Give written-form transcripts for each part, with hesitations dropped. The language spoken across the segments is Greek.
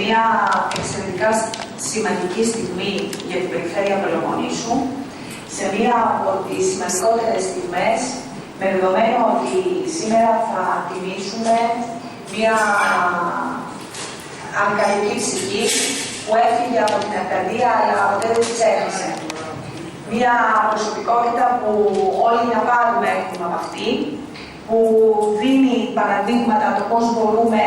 μια εξαιρετικά σημαντική στιγμή για την περιφέρεια Πελοποννήσου, σε μία από τις σημαντικότερες στιγμές, με δεδομένο ότι σήμερα θα τιμήσουμε μία ανακαλυπτή ψυχή που έφυγε από την Αρκαδία, αλλά ποτέ δεν της έχασε. Μία προσωπικότητα που όλοι να πάρουμε έχουμε από αυτή, που δίνει παραδείγματα το πώς μπορούμε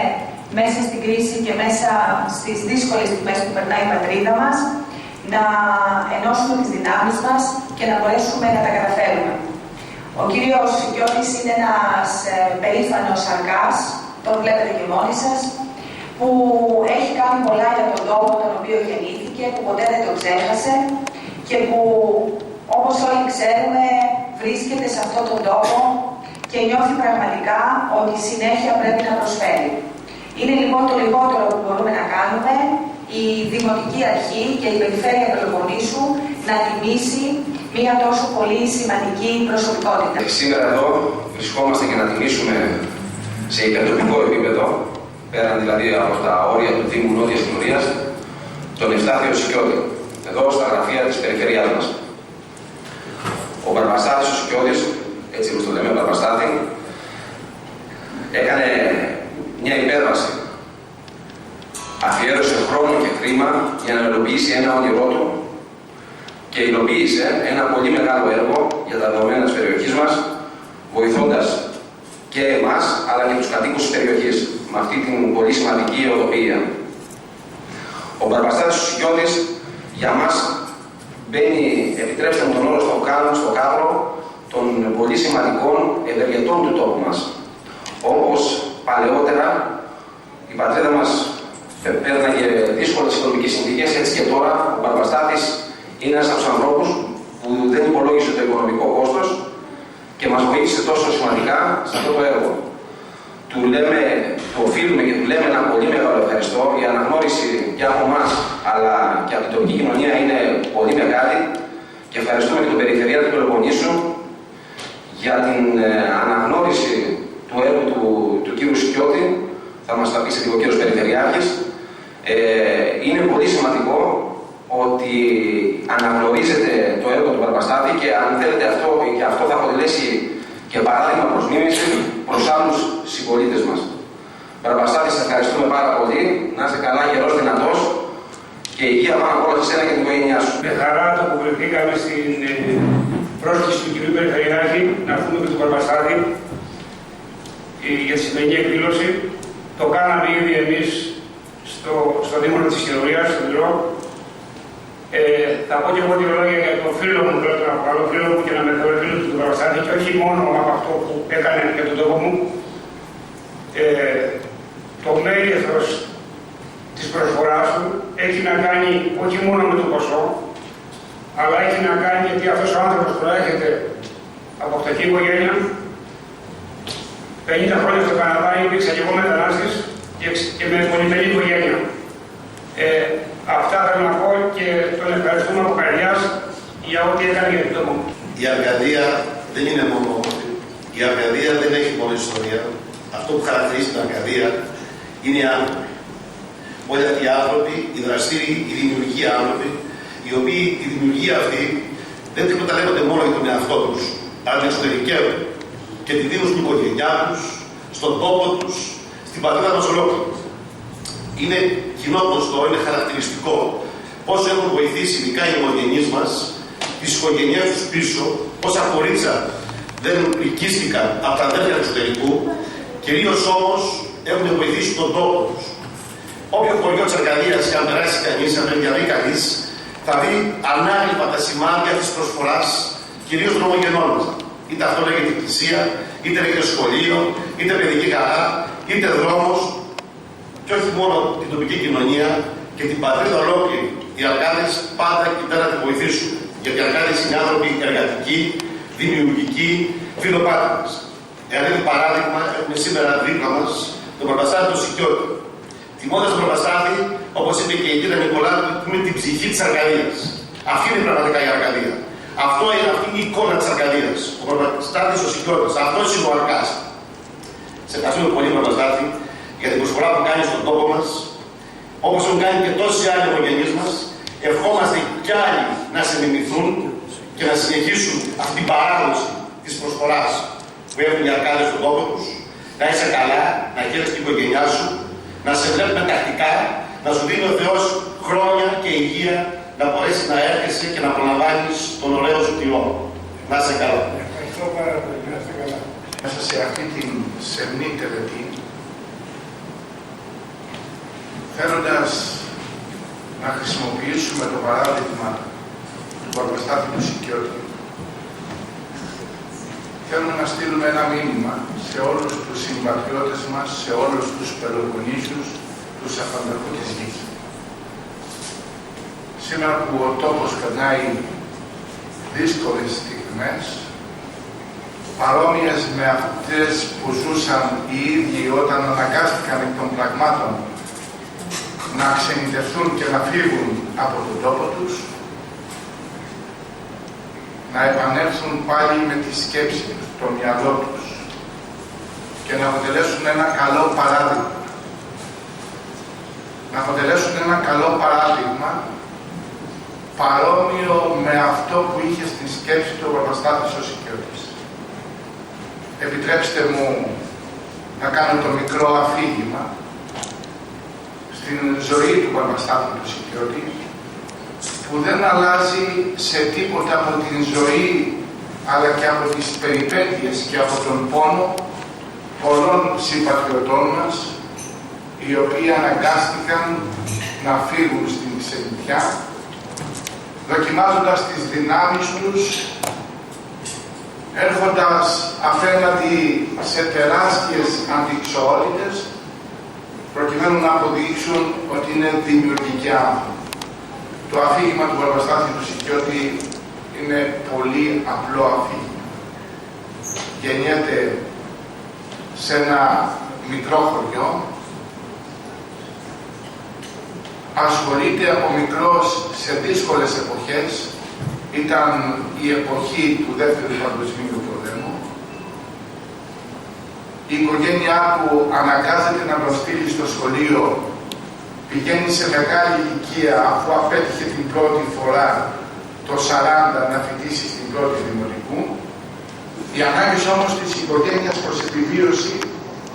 μέσα στην κρίση και μέσα στις δύσκολες στιγμές που περνάει η πατρίδα μας να ενώσουμε τις δυνάμεις μας και να μπορέσουμε να τα καταφέρουμε. Ο κύριος Σικιώτης είναι ένας περήφανος αρκάς, τον βλέπετε και μόνοι σας, που έχει κάνει πολλά για τον τόπο τον οποίο γεννήθηκε, που ποτέ δεν το ξέχασε και που, όπως όλοι ξέρουμε, βρίσκεται σε αυτόν τον τόπο και νιώθει πραγματικά ότι συνέχεια πρέπει να προσφέρει. Είναι λοιπόν το λιγότερο που μπορούμε να κάνουμε η Δημοτική Αρχή και η Περιφέρεια Πελοποννήσου να τιμήσει μία τόσο πολύ σημαντική προσωπικότητα. Σήμερα εδώ βρισκόμαστε για να τιμήσουμε σε υπερτοπικό επίπεδο, πέραν δηλαδή από τα όρια του Δήμου Νότιας Κοινωνίας, τον Ευστάθιο Σικιώτη, εδώ στα γραφεία της περιφερειάς μας. Ο Μπαρμπαστάθης ο Σικιώτης, έτσι όπως το λέμε, ο Μπαρμπαστάθη, έκανε μια υπέρβαση. Αφιέρωσε χρόνο και χρήμα για να υλοποιήσει ένα όνειρό του και υλοποίησε ένα πολύ μεγάλο έργο για τα δεδομένα της περιοχής μας, βοηθώντας και εμάς, αλλά και τους κατοίκους της περιοχής, με αυτή την πολύ σημαντική οδοποιία. Ο Μπαρμπαστάθης ο Σικιώτης για μας μπαίνει, επιτρέψτε μου τον όρο στο κάδρο των πολύ σημαντικών ευεργετών του τόπου μας. Όπως παλαιότερα η πατρίδα μας πέρναγε δύσκολες οικονομικές συνθήκες, έτσι και τώρα ο Μπαρμπαστάθης είναι ένας από τους ανθρώπους που δεν υπολόγισε το οικονομικό κόστος και μας βοήθησε τόσο σημαντικά σε αυτό το έργο. Του οφείλουμε και του λέμε ένα πολύ μεγάλο ευχαριστώ. Η αναγνώριση και από εμάς αλλά και από την τοπική κοινωνία είναι πολύ μεγάλη και ευχαριστούμε και τον Περιφερειά του Πελοποννήσου για την αναγνώριση του έργου του κύριου Σικιώτη. Θα μας τα πει σε λίγο ο κύριος Περιφερειάρχης. Είναι πολύ σημαντικό ότι αναγνωρίζεται το έργο του Μπαρμπαστάθη και αν θέλετε αυτό θα αποτελέσει και παράδειγμα προς μίμηση προς άλλους συμπολίτες μας. Μπαρμπαστάθη, σας ευχαριστούμε πάρα πολύ. Να είστε καλά, γερός, δυνατός και υγεία πάνω απ' όλα σε εσένα και την οικογένειά σου. Με χαρά το που βρεθήκαμε στην πρόσκληση του κυρίου Περιφερειάρχη να έρθουμε και του Μπαρμπαστάθη για τη σημερινή εκδήλωση. Το κάναμε ήδη εμείς στο Δήμο της Κοινωνίας, στο Μητρό. Θα πω και εγώ δύο λόγια για τον φίλο μου, τον καλό φίλο μου και να με θεωρώ φίλο του Μπαρμπαστάθη και όχι μόνο από αυτό που έκανε για τον τόπο μου. Το μέγεθος της προσφοράς του έχει να κάνει όχι μόνο με το ποσό, αλλά έχει να κάνει γιατί αυτός ο άνθρωπος προέρχεται από φτωχή οικογένεια. 50 χρόνια στο Καναδά υπήρξα και εγώ μετανάστης και με πολυμελή οικογένεια. Αυτά θέλω να πω και τον ευχαριστούμε από καρδιάς για ό,τι έκανε για τον τόπο. Η Αρκαδία δεν είναι μόνο όμορφη. Η Αρκαδία δεν έχει μόνο ιστορία. Αυτό που χαρακτηρίζει την Αρκαδία είναι οι άνθρωποι. Όλοι αυτοί οι άνθρωποι, οι δραστήριοι, οι δημιουργοί άνθρωποι, οι οποίοι τη δημιουργία αυτή δεν την εκμεταλλεύονται μόνο για τον εαυτό τους, αλλά την εξωτερικεύουν και τη δίνουν στην οικογένειά τους, στον τόπο τους, στην πατρίδα μας ολόκληρη. Είναι κοινό γνωστό, είναι χαρακτηριστικό πώς έχουν βοηθήσει ειδικά οι οικογενείς μας, τις οικογένειές τους πίσω, πόσα κορίτσια δεν ελκύστηκαν από τα αδέρφια του εξωτερικού, κυρίως όμως έχουν βοηθήσει τον τόπο τους. Όποιο χωριό της Αρκαδίας και αν περάσει κανείς, αν διαβεί κανείς, θα δει ανάγλυπα τα σημάδια της προσφοράς, κυρίως δρομογενών μας. Είτε αυτό λέγεται εκκλησία, είτε λέγεται σχολείο, είτε παιδική χαρά, είτε δρόμος, και όχι μόνο την τοπική κοινωνία και την πατρίδα ολόκληρη. Οι Αρκάδες πάντα εκεί πέρα τη βοηθήσουν. Γιατί οι Αρκάδες είναι άνθρωποι εργατικοί, δημιουργικοί, φιλοπάτριδες. Εάν είναι παράδειγμα, έχουμε σήμερα δίπλα μας τον Μπαρμπαστάθη τον Σικιώτη. Τιμώντας τον Μπαρμπαστάθη, όπως είπε και η κυρία Νικολάου, είναι την ψυχή της Αρκαδίας. Αυτή είναι πραγματικά η Αρκαδία. Αυτή είναι η εικόνα της Αρκαδίας. Ο Μπαρμπαστάθης ο Σικιώτης. Αυτός είναι ο Αρκάς. Σε ευχαριστούμε πολύ, Μπαρμπαστάθη, για την προσφορά που κάνει στον τόπο μας όπως έχουν κάνει και τόσοι άλλοι οικογενείς μας, ευχόμαστε κι άλλοι να σε μιμηθούν και να συνεχίσουν αυτή την παράδοση της προσφοράς που έχουν οι αρκάδες στον τόπο τους. Να είσαι καλά, να χαίρεσαι την οικογένειά σου, να σε βλέπουμε τακτικά, να σου δίνει ο Θεός χρόνια και υγεία να μπορέσεις να έρχεσαι και να απολαμβάνεις τον ωραίο σου τυρό. Να είσαι καλά. Ευχαριστώ πάρα πολύ. Να είστε καλά. Μέσα σε αυτή την σεμνή τελετή, θέλοντας να χρησιμοποιήσουμε το παράδειγμα του Παπαστάθη του Σικιώτη, θέλουμε να στείλουμε ένα μήνυμα σε όλους τους συμπατριώτες μας, σε όλους τους Πελοποννήσιους, τους αφανταχού της γης. Σήμερα που ο τόπος περνάει δύσκολες στιγμές, παρόμοιες με αυτές που ζούσαν οι ίδιοι όταν αναγκάστηκαν εκ των πραγμάτων να ξενιτευτούν και να φύγουν από τον τόπο τους, να επανέλθουν πάλι με τη σκέψη τους, το μυαλό τους και να αποτελέσουν ένα καλό παράδειγμα. Να αποτελέσουν ένα καλό παράδειγμα παρόμοιο με αυτό που είχε στη σκέψη του ο Παπαστάθης ο Σικιώτης. Επιτρέψτε μου να κάνω το μικρό αφήγημα στην ζωή του Παπαστάθη του Σικιώτη, που δεν αλλάζει σε τίποτα από την ζωή, αλλά και από τις περιπέτειες και από τον πόνο πολλών συμπατριωτών μας, οι οποίοι αναγκάστηκαν να φύγουν στην ξενιτιά, δοκιμάζοντας τις δυνάμεις τους, έρχοντας απέναντι σε τεράστιες αντιξοότητες, προκειμένου να αποδείξουν ότι είναι δημιουργικοί άνθρωποι. Το αφήγημα του Παπαστάθη του Σικιώτη είναι πολύ απλό αφήγημα. Γεννιέται σε ένα μικρό χωριό, ασχολείται από μικρός σε δύσκολες εποχές, ήταν η εποχή του Δεύτερου Παγκοσμίου Πολέμου. Η οικογένειά του αναγκάζεται να τον στείλει στο σχολείο, πηγαίνει σε μεγάλη ηλικία αφού απέτυχε την πρώτη φορά το 40 να φοιτήσει στην πρώτη δημοτικού. Οι ανάγκες όμως της οικογένειας προς επιβίωση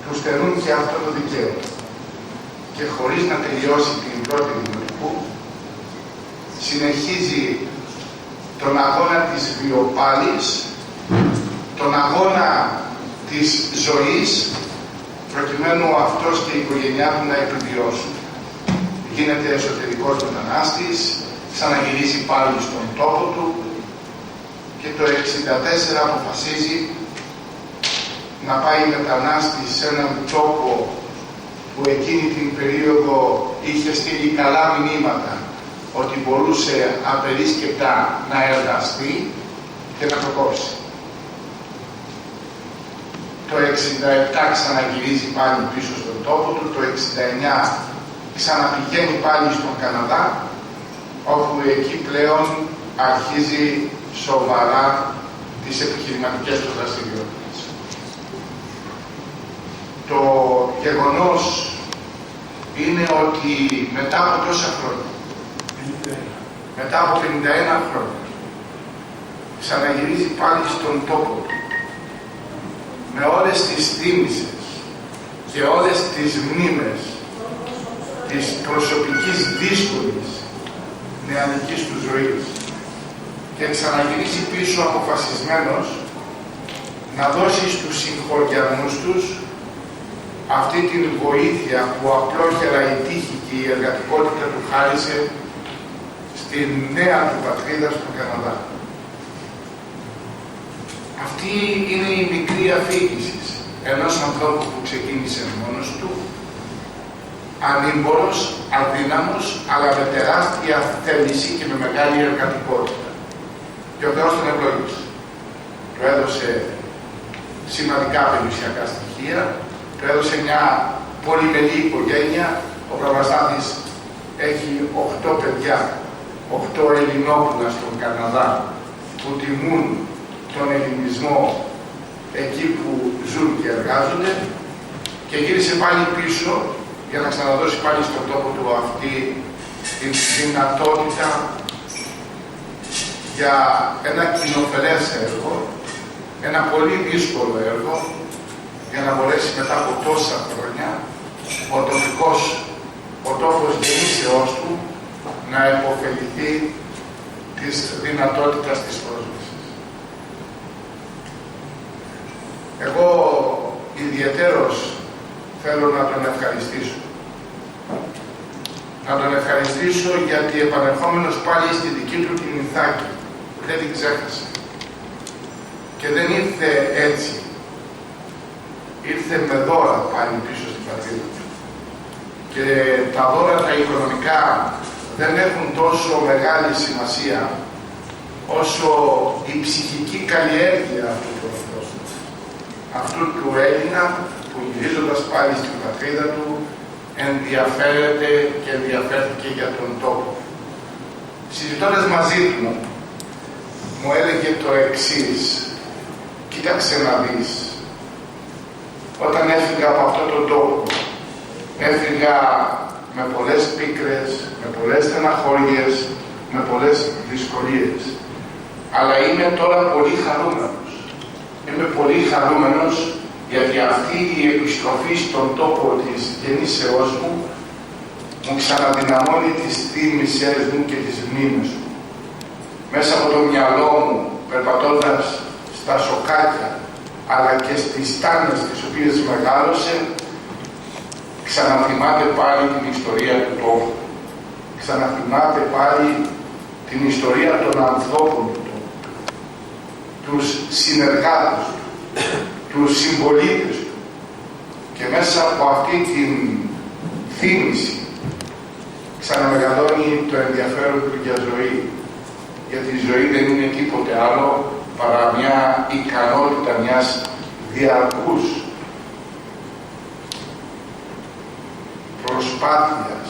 του στερούν και αυτό το δικαίωμα. Και χωρίς να τελειώσει την πρώτη δημοτικού, συνεχίζει τον αγώνα της βιοπάλης, τον αγώνα της ζωής, προκειμένου αυτός και η οικογένειά του να επιβιώσουν. Γίνεται εσωτερικός μετανάστης, ξαναγυρίζει πάλι στον τόπο του και το 1964 αποφασίζει να πάει μετανάστης σε έναν τόπο που εκείνη την περίοδο είχε στείλει καλά μηνύματα ότι μπορούσε απερίσκεπτα να εργαστεί και να το κόψει. Το 1967 ξαναγυρίζει πάλι πίσω στον τόπο του, το 1969 ξαναπηγαίνει πάλι στον Καναδά, όπου εκεί πλέον αρχίζει σοβαρά τις επιχειρηματικές του δραστηριότητες. Το γεγονός είναι ότι μετά από τόσα χρόνια, μετά από 51 χρόνια, ξαναγυρίζει πάλι στον τόπο του, με όλες τις θύμησες και όλες τις μνήμες της προσωπικής δύσκολης νεανικής του ζωής, και ξαναγυρίσει πίσω αποφασισμένος να δώσει στους συγχωριανούς τους αυτή την βοήθεια που απλόχερα η τύχη και η εργατικότητα του χάρισε στην νέα του πατρίδα στον Καναδά. Αυτή είναι η μικρή αφήγηση ενός ανθρώπου που ξεκίνησε μόνος του, ανήμπορος, αδύναμος, αλλά με τεράστια θέληση και με μεγάλη εργατικότητα. Και ο Θεός τον ευλόγησε. Του έδωσε σημαντικά περιουσιακά στοιχεία, του έδωσε μια πολυμελή οικογένεια. Ο Παπαστάθης έχει 8 παιδιά, 8 Ελληνόπουλα στον Καναδά, που τιμούν τον ελληνισμό εκεί που ζουν και εργάζονται, και γύρισε πάλι πίσω για να ξαναδώσει πάλι στον τόπο του αυτή την δυνατότητα για ένα κοινοφελές έργο, ένα πολύ δύσκολο έργο, για να μπορέσει μετά από τόσα χρόνια ο τόπος γεννήσεώς του να υποφεληθεί της δυνατότητας της πρόσβασης. Εγώ ιδιαιτέρως θέλω να τον ευχαριστήσω. Να τον ευχαριστήσω γιατί επανερχόμενος πάλι στη δική του την Ιθάκη, δεν την ξέχασε. Και δεν ήρθε έτσι. Ήρθε με δώρα πάλι πίσω στην πατρίδα του. Και τα δώρα τα οικονομικά δεν έχουν τόσο μεγάλη σημασία όσο η ψυχική καλλιέργεια αυτού του ανθρώπου. Αυτού του Έλληνα που γυρίζοντας πάλι στην πατρίδα του ενδιαφέρεται και ενδιαφέρθηκε για τον τόπο. Συζητώντας μαζί του, μου έλεγε το εξής: κοίταξε να δεις, όταν έφυγα από αυτόν τον τόπο, έφυγα με πολλές πίκρες, με πολλές στεναχώριες, με πολλές δυσκολίες. Αλλά είμαι τώρα πολύ χαρούμενος. Είμαι πολύ χαρούμενος γιατί αυτή η επιστροφή στον τόπο της γεννήσεώς μου μου ξαναδυναμώνει τις θύμησές μου και τις μνήμες μου. Μέσα από το μυαλό μου, περπατώντας στα σοκάκια, αλλά και στις στάνες τις οποίες μεγάλωσε, ξαναθυμάται πάλι την ιστορία του τόπου. Ξαναθυμάται πάλι την ιστορία των ανθρώπων του τόπου. Τους συνεργάτες του, τους συμπολίτες του. Και μέσα από αυτή την θύμηση ξαναμεγαλώνει το ενδιαφέρον του για ζωή. Γιατί η ζωή δεν είναι τίποτε άλλο παρά μια ικανότητα μιας διαρκούς προσπάθειας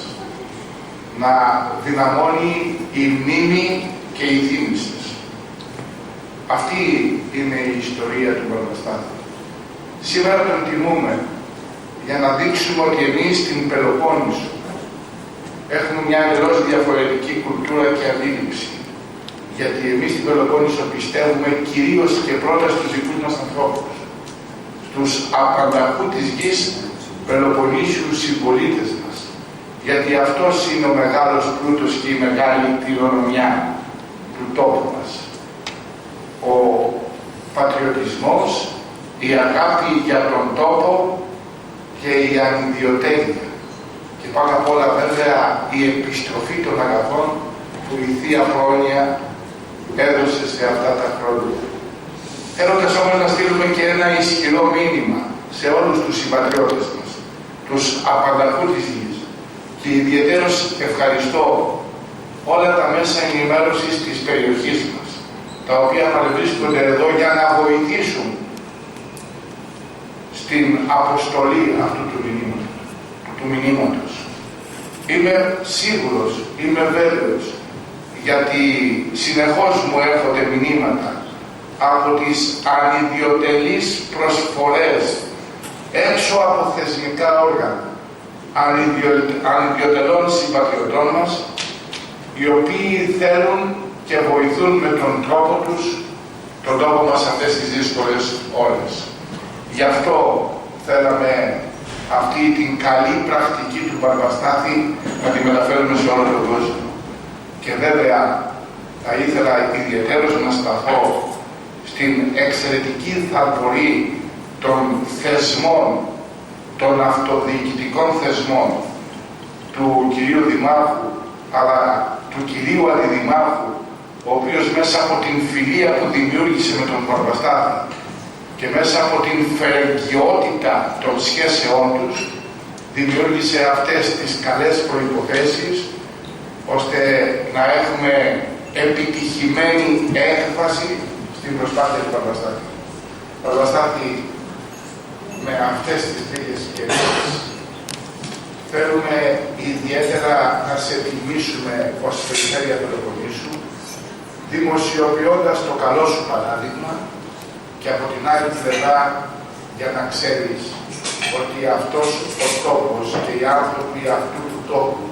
να δυναμώνει η μνήμη και η θύμηση. Αυτή είναι η ιστορία του Βαρβαστάθη. Σήμερα τον τιμούμε για να δείξουμε ότι εμείς στην Πελοπόννησο έχουμε μια εντελώς διαφορετική κουλτούρα και αντίληψη. Γιατί εμείς στην Πελοπόννησο πιστεύουμε κυρίως και πρώτα στους δικούς μας ανθρώπους. Στους απανταχού της γης Πελοποννήσιους συμπολίτες μας. Γιατί αυτός είναι ο μεγάλος πλούτος και η μεγάλη κληρονομιά του τόπου μας. Ο πατριωτισμός, η αγάπη για τον τόπο και η ανιδιοτέλεια. Και πάνω απ' όλα βέβαια η επιστροφή των αγαθών που η Θεία Πρόνοια έδωσε σε αυτά τα χρόνια. Θέλοντας όμως να στείλουμε και ένα ισχυρό μήνυμα σε όλους τους συμπατριώτες μας, τους απανταχού της γης. Και ιδιαιτέρως ευχαριστώ όλα τα μέσα ενημέρωσης της περιοχής μας, τα οποία παρευρίσκονται εδώ για να βοηθήσουν στην αποστολή αυτού του μηνύματος. Είμαι σίγουρος, είμαι βέβαιος, γιατί συνεχώς μου έρχονται μηνύματα από τις ανιδιοτελείς προσφορές έξω από θεσμικά όργανα ανιδιοτελών συμπατριωτών μας, οι οποίοι θέλουν και βοηθούν με τον τρόπο τους τον τόπο μας αυτές τις δύσκολες ώρες. Γι' αυτό θέλαμε αυτή την καλή πρακτική του Βαρβαστάθη να τη μεταφέρουμε σε όλο τον κόσμο. Και βέβαια θα ήθελα ιδιαιτέρως να σταθώ στην εξαιρετική θαλπορή των θεσμών, των αυτοδιοικητικών θεσμών του κυρίου Δημάρχου, αλλά του κυρίου Αντιδημάρχου, ο οποίος μέσα από την φιλία που δημιούργησε με τον Βαρβαστάθη και μέσα από την φερεγγιότητα των σχέσεών τους δημιούργησε αυτές τις καλές προϋποθέσεις ώστε να έχουμε επιτυχημένη έκβαση στην προσπάθεια του Βαρβαστάθη. Βαρβαστάθη, με αυτές τις λίγες σκέψεις θέλουμε ιδιαίτερα να σε τιμήσουμε ως Περιφέρεια Πελοποννήσου, δημοσιοποιώντας το καλό σου παράδειγμα και από την άλλη πλευρά, για να ξέρεις, ότι αυτός ο τόπος και οι άνθρωποι αυτού του τόπου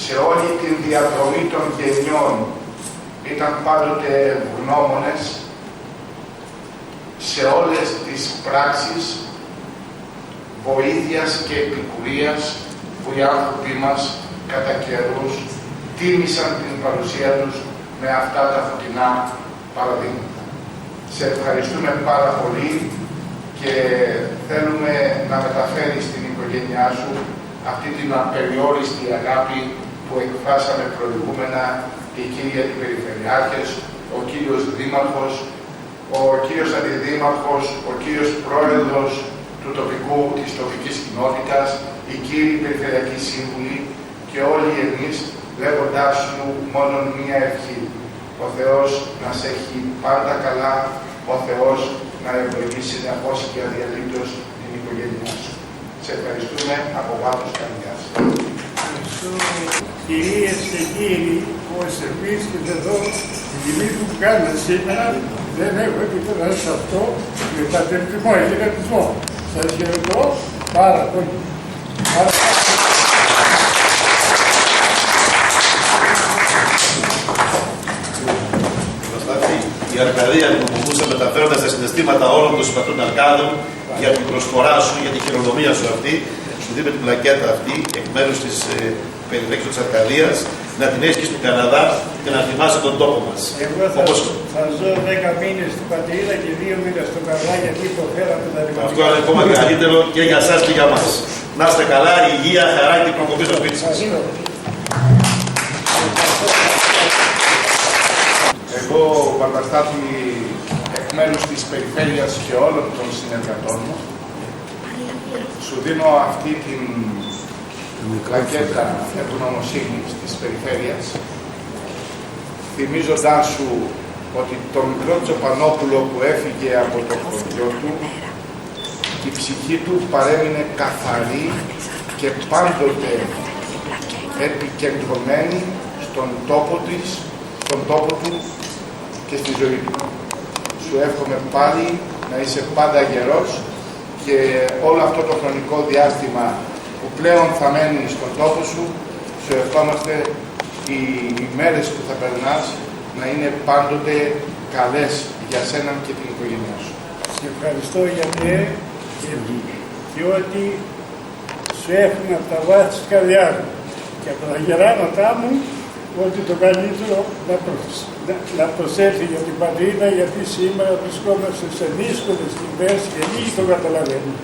σε όλη την διαδρομή των γενιών ήταν πάντοτε ευγνώμονες σε όλες τις πράξεις βοήθειας και επικουρίας που οι άνθρωποι μας κατά καιρούς τίμησαν την παρουσία τους με αυτά τα φωτεινά παραδείγματα. Σε ευχαριστούμε πάρα πολύ και θέλουμε να μεταφέρεις στην οικογένειά σου αυτή την απεριόριστη αγάπη που εκφράσαμε προηγούμενα οι κύριοι αντιπεριφερειάρχες, ο κύριος Δήμαρχος, ο κύριος Αντιδήμαρχος, ο κύριος Πρόεδρος της τοπικής κοινότητας, οι κύριοι Περιφερειακοί Σύμβουλοι και όλοι εμείς, λέγοντάς σου μόνο μία ευχή. Ο Θεός να σε έχει πάντα καλά, ο Θεός να ευλογήσει συνεχώς και αδιαλείτως την οικογένειά σου. Σε ευχαριστούμε από βάθος καρδιάς. Κυρίες και κύριοι, ως επίσκεψε εδώ, η τιμή που κάνετε σήμερα, δεν έχω τίποτα σε αυτό με πατριωτισμό ή χαιρετισμό. Σας χαιρετώ πάρα πολύ. Η Αρκαδία δημιουργούσε μεταφέροντας τα συναισθήματα όλων των συμπατών Αρκάδων για την προσφορά σου, για τη χειρονομία σου αυτή. Σου δίνουμε την πλακέτα αυτή εκ μέρους της περιφέρειας της Αρκαδίας, να την έχεις και στον Καναδά και να θυμάσαι τον τόπο μας. Εγώ θα ζω 10 μήνες στην πατρίδα και 2 μήνες στον Καναδά, γιατί υποφέραμε τα δημοτικά. Αυτό είναι ακόμα καλύτερο και για εσάς και για μας. Να είστε καλά, υγεία, χαρά και προκοπή στο σπίτι σας. Εγώ, Βαρβαστάθη, εκ μέρους της περιφέρειας και όλων των συνεργατών μου, σου δίνω αυτή την πλακέτα ευγνωμοσύνης της περιφέρειας, θυμίζοντάς σου ότι το μικρό Τσοπανόπουλο που έφυγε από το χωριό του, η ψυχή του παρέμεινε καθαρή και πάντοτε επικεντρωμένη στον τόπο της, στον τόπο του και στη ζωή του. Σου εύχομαι πάλι να είσαι πάντα γερός και όλο αυτό το χρονικό διάστημα που πλέον θα μένει στον τόπο σου, σου ευχόμαστε οι μέρες που θα περνάς να είναι πάντοτε καλές για σένα και την οικογένειά σου. Σε ευχαριστώ γιατί και ότι σου εύχομαι από τα βάθη της καρδιάς μου και από τα γεράματά μου ότι το καλύτερο να προσέλθει για την πατρίδα, γιατί σήμερα βρισκόμαστε σε δύσκολες στιγμές και λίγοι το καταλαβαίνουν.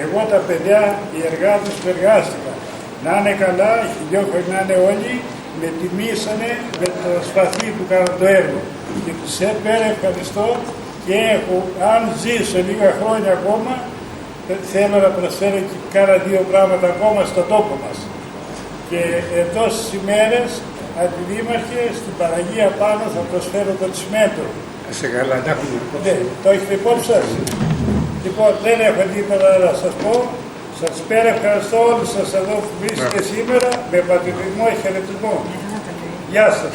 Εγώ τα παιδιά, οι εργάτες που εργάστηκαν, να είναι καλά, χιλιόχοι να είναι όλοι, με τιμήσανε με το σπαθί που κάνουν το έργο. Και τους ευχαριστώ και έχω, αν ζήσω λίγα χρόνια ακόμα, θέλω να προσφέρω και κάνα 2 πράγματα ακόμα στον τόπο μας. Και εδώ στις ημέρες, αντιδήμαρχε, στην Παναγία πάνω θα προσφέρω το τσιμέντο. Σε καλά, να έχουμε. Ναι, το έχετε υπόψη σας. Λοιπόν, δεν έχω τίποτα να σας πω. Σας ευχαριστώ όλους σας εδώ που βρίσκετε σήμερα με πατριωτισμό και χαιρετισμό. Γεια σας.